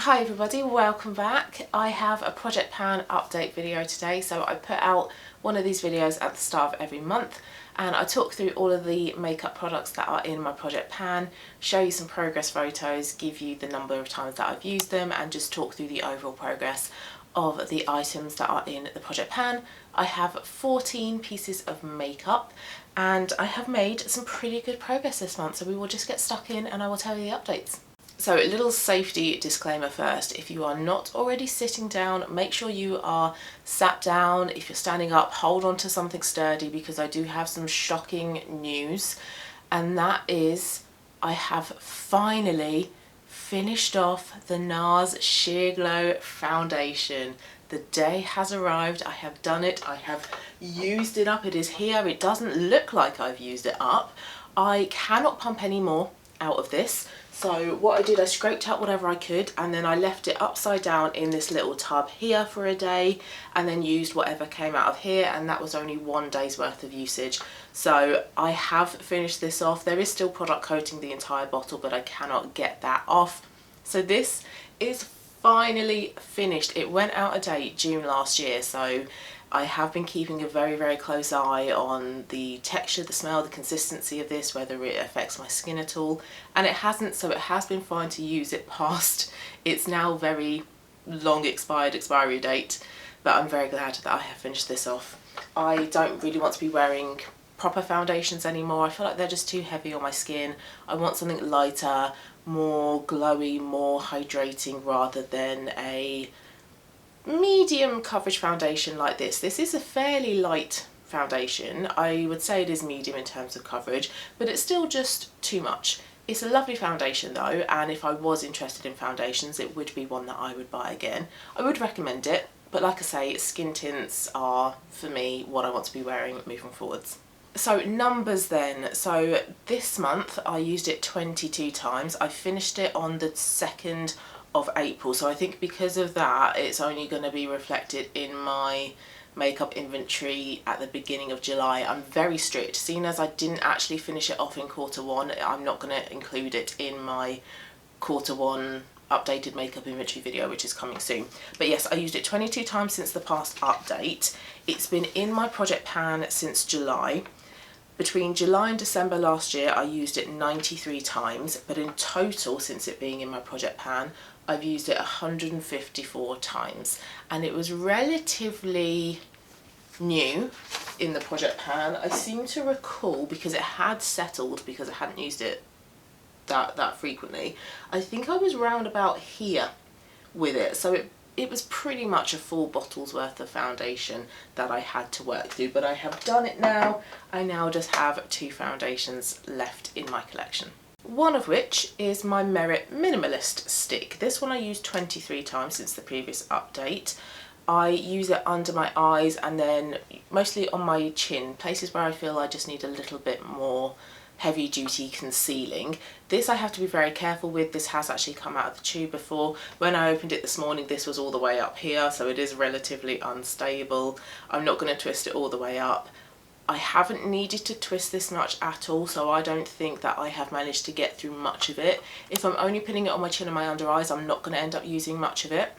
Hi everybody, welcome back. I have a project pan update video today. So I put out one of these videos at the start of every month and I talk through all of the makeup products that are in my project pan, show you some progress photos, give you the number of times that I've used them and just talk through the overall progress of the items that are in the project pan. I have 14 pieces of makeup and I have made some pretty good progress this month, so we will just get stuck in and I will tell you the updates. So a little safety disclaimer first. If you are not already sitting down, make sure you are sat down. If you're standing up, hold on to something sturdy because I do have some shocking news. And that is, I have finally finished off the NARS Sheer Glow foundation. The day has arrived. I have done it. I have used it up. It is here. It doesn't look like I've used it up. I cannot pump any more out of this. So what I did, I scraped out whatever I could and then I left it upside down in this little tub here for a day and then used whatever came out of here, and that was only 1 day's worth of usage. So I have finished this off. There is still product coating the entire bottle, but I cannot get that off. So this is finally finished. It went out of date June last year, so I have been keeping a very close eye on the texture, the smell, the consistency of this, whether it affects my skin at all, and it hasn't, so it has been fine to use it past its now very long expiry date, but I'm very glad that I have finished this off. I don't really want to be wearing proper foundations anymore. I feel like they're just too heavy on my skin. I want something lighter, more glowy, more hydrating rather than a medium coverage foundation like this. This is a fairly light foundation. I would say it is medium in terms of coverage, but it's still just too much. It's a lovely foundation though, and if I was interested in foundations, it would be one that I would buy again. I would recommend it, but like I say, skin tints are, for me, what I want to be wearing moving forwards. So numbers then. So this month I used it 22 times. I finished it on the 2nd of April, so I think because of that it's only going to be reflected in my makeup inventory at the beginning of July. I'm very strict, seeing as I didn't actually finish it off in Q1. I'm not going to include it in my Q1 updated makeup inventory video, which is coming soon. But yes, I used it 22 times since the past update. It's been in my project pan since July. Between July and December last year I used it 93 times, but in total since it being in my project pan I've used it 154 times, and it was relatively new in the project pan. I seem to recall, because it had settled because I hadn't used it that frequently, I think I was round about here with it, so it was pretty much a full bottle's worth of foundation that I had to work through, but I have done it now. I now just have 2 foundations left in my collection. One of which is my Merit Minimalist stick. This one I used 23 times since the previous update. I use it under my eyes and then mostly on my chin, places where I feel I just need a little bit more heavy duty concealing. This I have to be very careful with. This has actually come out of the tube before. When I opened it this morning this was all the way up here, so it is relatively unstable. I'm not going to twist it all the way up. I haven't needed to twist this much at all, so I don't think that I have managed to get through much of it. If I'm only putting it on my chin and my under eyes, I'm not going to end up using much of it.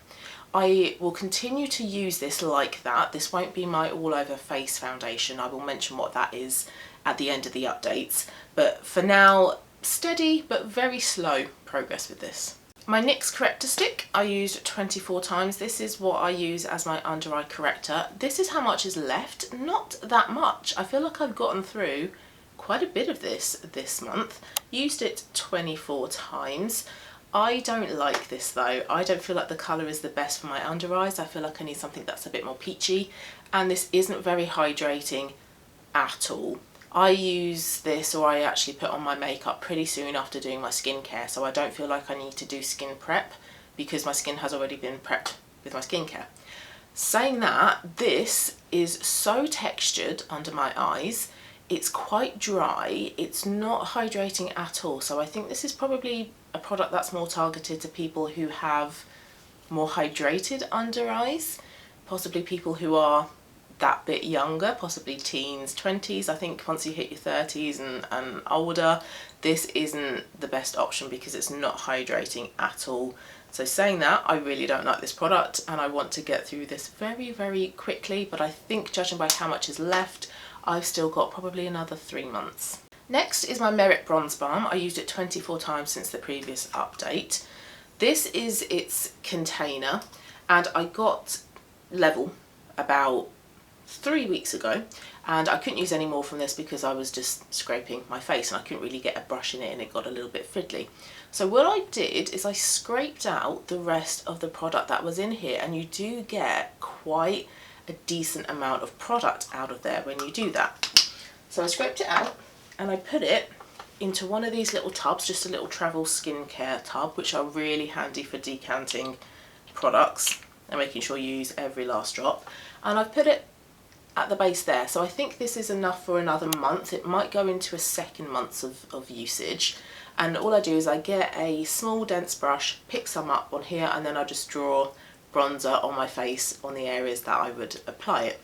I will continue to use this like that. This won't be my all over face foundation. I will mention what that is at the end of the updates, but for now, steady but very slow progress with this. My NYX corrector stick I used 24 times. This is what I use as my under eye corrector. This is how much is left. Not that much. I feel like I've gotten through quite a bit of this month. Used it 24 times. I don't like this though. I don't feel like the colour is the best for my under eyes. I feel like I need something that's a bit more peachy, and this isn't very hydrating at all. I use this, or I actually put on my makeup pretty soon after doing my skincare, so I don't feel like I need to do skin prep because my skin has already been prepped with my skincare. Saying that, this is so textured under my eyes. It's quite dry. It's not hydrating at all, so I think this is probably a product that's more targeted to people who have more hydrated under eyes, possibly people who are that bit younger, possibly teens, 20s. I think once you hit your 30s and older, this isn't the best option because it's not hydrating at all. So saying that, I really don't like this product and I want to get through this very, very quickly, but I think judging by how much is left, I've still got probably another 3 months. Next is my Merit Bronze Balm. I used it 24 times since the previous update. This is its container and I got level about 3 weeks ago, and I couldn't use any more from this because I was just scraping my face and I couldn't really get a brush in it and it got a little bit fiddly. So what I did is I scraped out the rest of the product that was in here, and you do get quite a decent amount of product out of there when you do that. So I scraped it out and I put it into one of these little tubs, just a little travel skincare tub, which are really handy for decanting products and making sure you use every last drop. And I've put it at the base there, so I think this is enough for another month. It might go into a second month of usage, and all I do is I get a small dense brush, pick some up on here, and then I just draw bronzer on my face on the areas that I would apply it.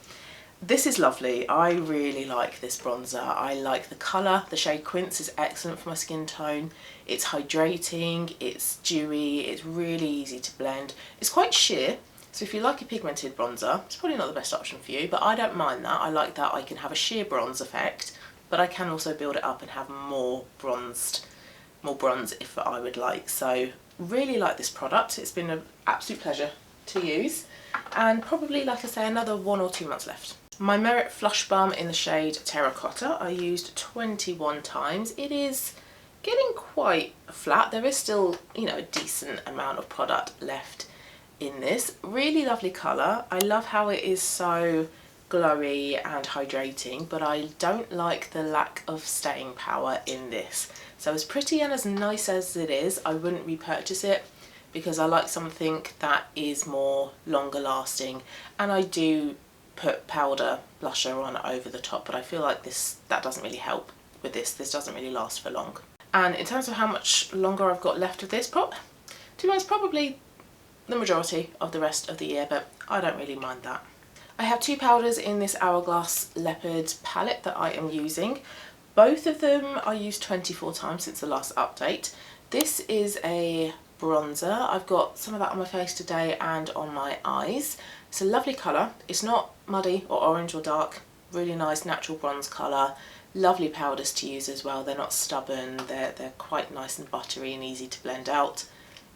This is lovely. I really like this bronzer. I like the colour. The shade Quince is excellent for my skin tone. It's hydrating, it's dewy, it's really easy to blend. It's quite sheer, so if you like a pigmented bronzer, it's probably not the best option for you, but I don't mind that. I like that I can have a sheer bronze effect, but I can also build it up and have more bronze if I would like. So really like this product. It's been an absolute pleasure to use, and probably, like I say, another 1 or 2 months left. My Merit Flush Balm in the shade Terracotta I used 21 times. It is getting quite flat. There is still, you know, a decent amount of product left in this. Really lovely colour. I love how it is so glowy and hydrating, but I don't like the lack of staying power in this. So as pretty and as nice as it is, I wouldn't repurchase it because I like something that is more longer lasting, and I do put powder blusher on over the top, but I feel like that doesn't really help with this. This doesn't really last for long. And in terms of how much longer I've got left of this, to be honest, probably the majority of the rest of the year, but I don't really mind that. I have 2 powders in this Hourglass Leopard palette that I am using. Both of them I used 24 times since the last update. This is a bronzer. I've got some of that on my face today and on my eyes. It's a lovely colour. It's not muddy or orange or dark. Really nice natural bronze colour. Lovely powders to use as well. They're not stubborn. They're quite nice and buttery and easy to blend out.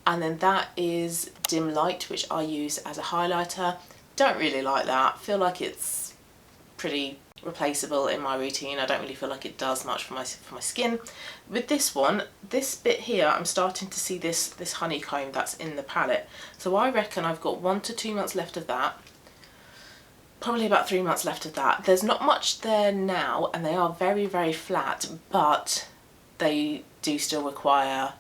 And then that is Dim Light, which I use as a highlighter. Don't really like that. Feel like it's pretty replaceable in my routine. I don't really feel like it does much for my skin. With this one, this bit here, I'm starting to see this honeycomb that's in the palette. So I reckon I've got 1 to 2 months left of that. Probably about 3 months left of that. There's not much there now, and they are very, very flat, but they do still require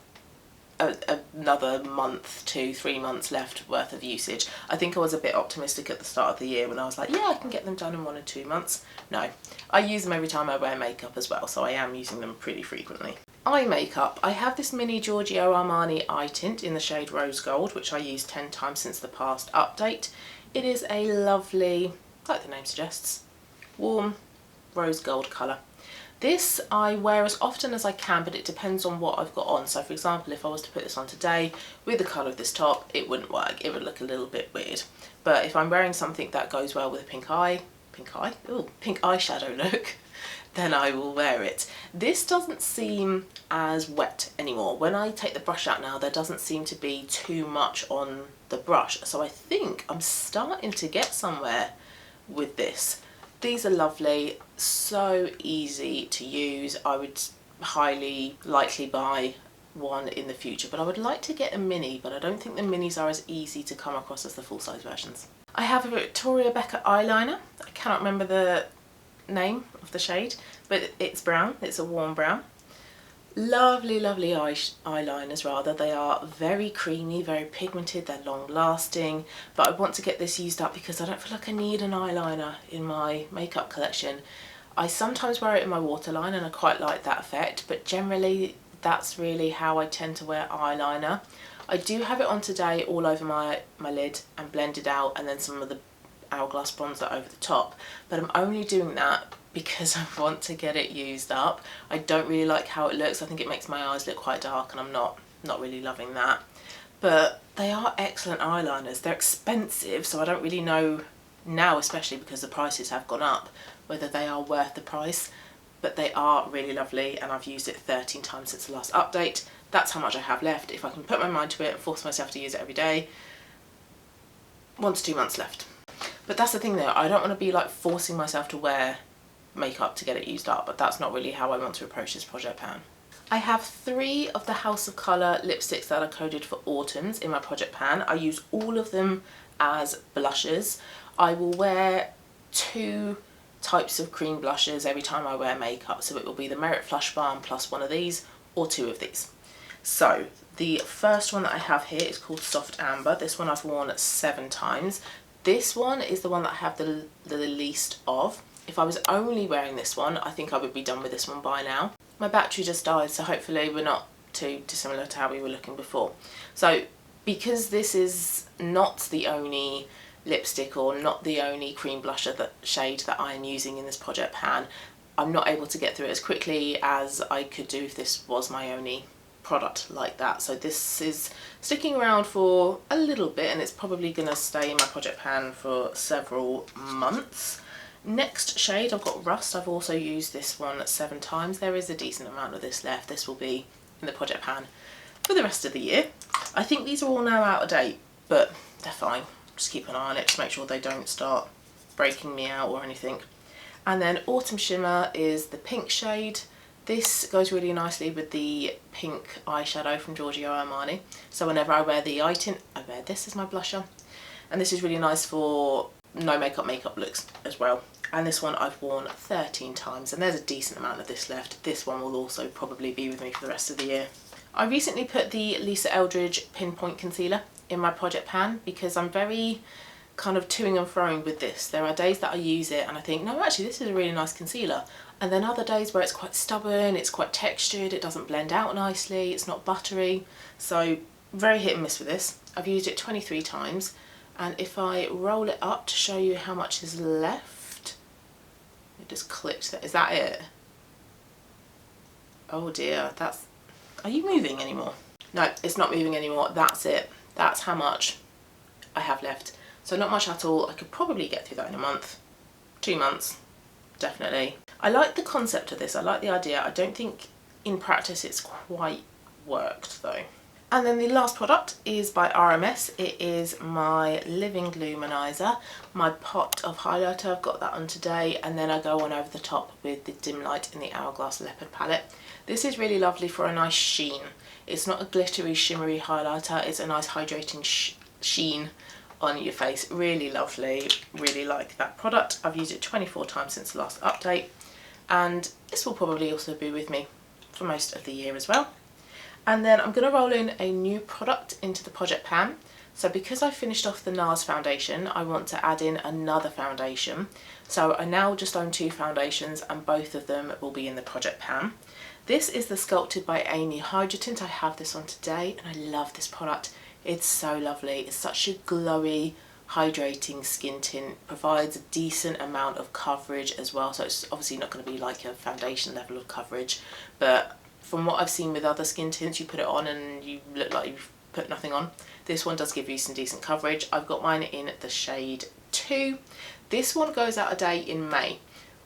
another month to 3 months left worth of usage. I think I was a bit optimistic at the start of the year when I was like, yeah, I can get them done in 1 or 2 months. No, I use them every time I wear makeup as well, so I am using them pretty frequently. Eye makeup. I have this mini Giorgio Armani eye tint in the shade Rose Gold, which I used 10 times since the past update. It is a lovely, like the name suggests, warm rose gold colour. This I wear as often as I can, but it depends on what I've got on. So for example, if I was to put this on today with the colour of this top, it wouldn't work. It would look a little bit weird. But if I'm wearing something that goes well with a pink eyeshadow look, then I will wear it. This doesn't seem as wet anymore. When I take the brush out now, there doesn't seem to be too much on the brush. So I think I'm starting to get somewhere with this. These are lovely, so easy to use. I would highly likely buy one in the future, but I would like to get a mini, but I don't think the minis are as easy to come across as the full-size versions. I have a Victoria Becca eyeliner. I cannot remember the name of the shade, but it's brown. It's a warm brown. Lovely, lovely eyeliners rather. They are very creamy, very pigmented, they're long lasting, but I want to get this used up because I don't feel like I need an eyeliner in my makeup collection. I sometimes wear it in my waterline and I quite like that effect, but generally that's really how I tend to wear eyeliner. I do have it on today all over my lid and blended out, and then some of the Hourglass bronzer over the top, but I'm only doing that because I want to get it used up. I don't really like how it looks. I think it makes my eyes look quite dark and I'm not really loving that. but they are excellent eyeliners. They're expensive, so I don't really know now, especially because the prices have gone up, whether they are worth the price, but they are really lovely, and I've used it 13 times since the last update. That's how much I have left. If I can put my mind to it and force myself to use it every day, 1 to 2 months left. But that's the thing though, I don't want to be like forcing myself to wear makeup to get it used up, but that's not really how I want to approach this project pan. I have 3 of the House of Colour lipsticks that are coded for autumns in my project pan. I use all of them as blushes. I will wear 2 types of cream blushes every time I wear makeup, so it will be the Merit Flush Balm plus one of these or 2 of these. So the first one that I have here is called Soft Amber. This one I've worn 7 times. This one is the one that I have the least of. If I was only wearing this one, I think I would be done with this one by now. My battery just died, so hopefully we're not too dissimilar to how we were looking before. So because this is not the only lipstick or not the only cream blusher shade that I am using in this project pan, I'm not able to get through it as quickly as I could do if this was my only product like that. So this is sticking around for a little bit, and it's probably going to stay in my project pan for several months. Next shade, I've got Rust. I've also used this one 7 times. There is a decent amount of this left. This will be in the project pan for the rest of the year. I think these are all now out of date, but they're fine. Just keep an eye on it to make sure they don't start breaking me out or anything. And then Autumn Shimmer is the pink shade. This goes really nicely with the pink eyeshadow from Giorgio Armani. So whenever I wear the eye tint, I wear this as my blusher. And this is really nice for no makeup looks as well. And this one I've worn 13 times, and there's a decent amount of this left. This one will also probably be with me for the rest of the year. I recently put the Lisa Eldridge Pinpoint Concealer in my project pan because I'm very kind of toing and froing with this. There are days that I use it and I think, no, actually this is a really nice concealer. And then other days where it's quite stubborn, it's quite textured, it doesn't blend out nicely, it's not buttery. So very hit and miss with this. I've used it 23 times. And if I roll it up to show you how much is left, it just clicked there. Is that it? Oh dear, that's... Are you moving anymore? No, it's not moving anymore. That's it. That's how much I have left. So not much at all. I could probably get through that in a month. 2 months, definitely. I like the concept of this. I like the idea. I don't think in practice it's quite worked though. And then the last product is by RMS. It is my Living Luminizer, my pot of highlighter. I've got that on today, and then I go on over the top with the Dim Light in the Hourglass Leopard palette. This is really lovely for a nice sheen. It's not a glittery, shimmery highlighter. It's a nice hydrating sheen on your face. Really lovely. Really like that product. I've used it 24 times since the last update, and this will probably also be with me for most of the year as well. And then I'm going to roll in a new product into the project pan. So because I finished off the NARS foundation, I want to add in another foundation. So I now just own 2 foundations, and both of them will be in the project pan. This is the Sculpted by Amy Hydro Tint. I have this on today and I love this product. It's so lovely. It's such a glowy, hydrating skin tint. Provides a decent amount of coverage as well. So it's obviously not going to be like a foundation level of coverage, but from what I've seen with other skin tints, you put it on and you look like you've put nothing on. This one does give you some decent coverage. I've got mine in the shade 2. This one goes out of date in May.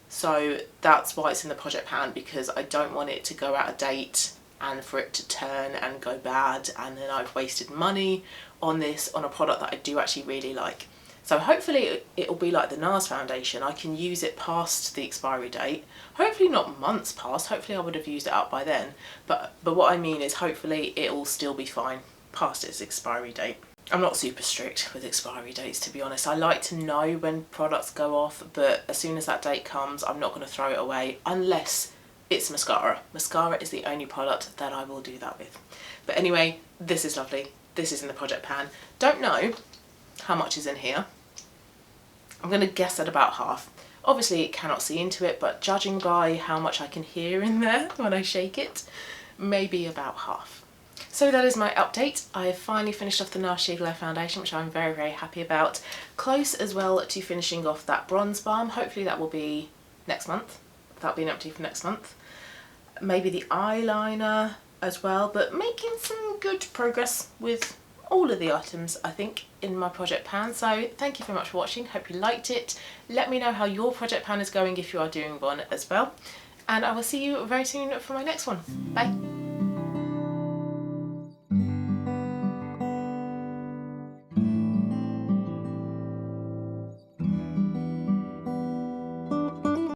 So that's why it's in the project pan, because I don't want it to go out of date and for it to turn and go bad, and then I've wasted money on this, on a product that I do actually really like. So hopefully it'll be like the NARS foundation. I can use it past the expiry date. Hopefully not months past. Hopefully I would have used it up by then. But what I mean is hopefully it'll still be fine past its expiry date. I'm not super strict with expiry dates, to be honest. I like to know when products go off, but as soon as that date comes, I'm not going to throw it away unless it's mascara. Mascara is the only product that I will do that with. But anyway, this is lovely. This is in the project pan. Don't know how much is in here. I'm going to guess at about half. Obviously it cannot see into it, but judging by how much I can hear in there when I shake it, maybe about half. So that is my update. I have finally finished off the NARS Glow foundation, which I'm very, very happy about. Close as well to finishing off that bronze balm. Hopefully that will be next month. That'll be an update for next month. Maybe the eyeliner as well, but making some good progress with all of the items I think in my project pan. So thank you very much for watching, hope you liked it. Let me know how your project pan is going if you are doing one as well, and I will see you very soon for my next one. Bye.